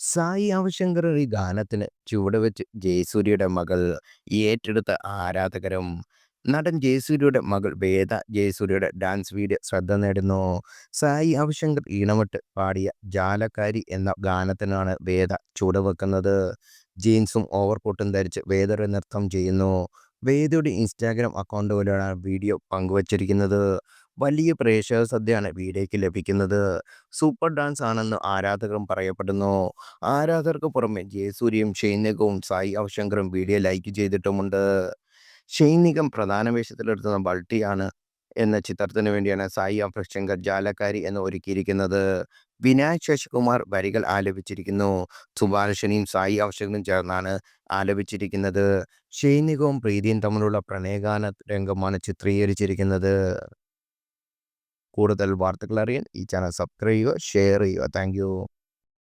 സായി ആവശ്യങ്കർ ഈ ഗാനത്തിന് ചുവടുവെച്ച് ജയസൂര്യയുടെ മകൾ ഏറ്റെടുത്ത ആരാധകരും നടൻ ജയസൂര്യയുടെ മകൾ വേദ ജയസൂര്യയുടെ ഡാൻസ് വീഡിയോ ശ്രദ്ധ നേടുന്നു. സായി ആവശ്യങ്കർ ഈണമിട്ട് പാടിയ ജാലക്കാരി എന്ന ഗാനത്തിനാണ് വേദ ചുവടുവെക്കുന്നത്. ജീൻസും ഓവർകോട്ടും ധരിച്ച് വേദയുടെ നൃത്തം ചെയ്യുന്നു. വേദയുടെ ഇൻസ്റ്റാഗ്രാം അക്കൗണ്ട് വഴിയാണ് വീഡിയോ പങ്കുവച്ചിരിക്കുന്നത്. വലിയ പ്രേക്ഷക ശ്രദ്ധയാണ് വീഡിയോയ്ക്ക് ലഭിക്കുന്നത്. സൂപ്പർ ഡാൻസ് ആണെന്ന് ആരാധകരും പറയപ്പെടുന്നു. ആരാധകർക്ക് പുറമെ ജയസൂര്യയും ഷൈനികവും സായി അവശങ്കറും വീഡിയോ ലൈക്ക് ചെയ്തിട്ടുമുണ്ട്. ഷൈനികം പ്രധാന വേഷത്തിലെത്തുന്ന ബൾട്ടിയാണ് എന്ന ചിത്രത്തിന് വേണ്ടിയാണ് സായി അഭ്യങ്കർ ജാലക്കാരി എന്ന് ഒരുക്കിയിരിക്കുന്നത്. വിനായക് ശശികുമാർ വരികൾ ആലപിച്ചിരിക്കുന്നു. സുഭാഷിണിയും സായി അവശങ്കറും ചേർന്നാണ് ആലപിച്ചിരിക്കുന്നത്. ഷൈനികവും പ്രീതിയും തമ്മിലുള്ള പ്രണയഗാന രംഗമാണ് ചിത്രീകരിച്ചിരിക്കുന്നത്. കൂടുതൽ വാർത്തകൾ അറിയാൻ ഈ ചാനൽ സബ്സ്ക്രൈബ് ചെയ്യുക, ഷെയർ ചെയ്യുക. Thank you.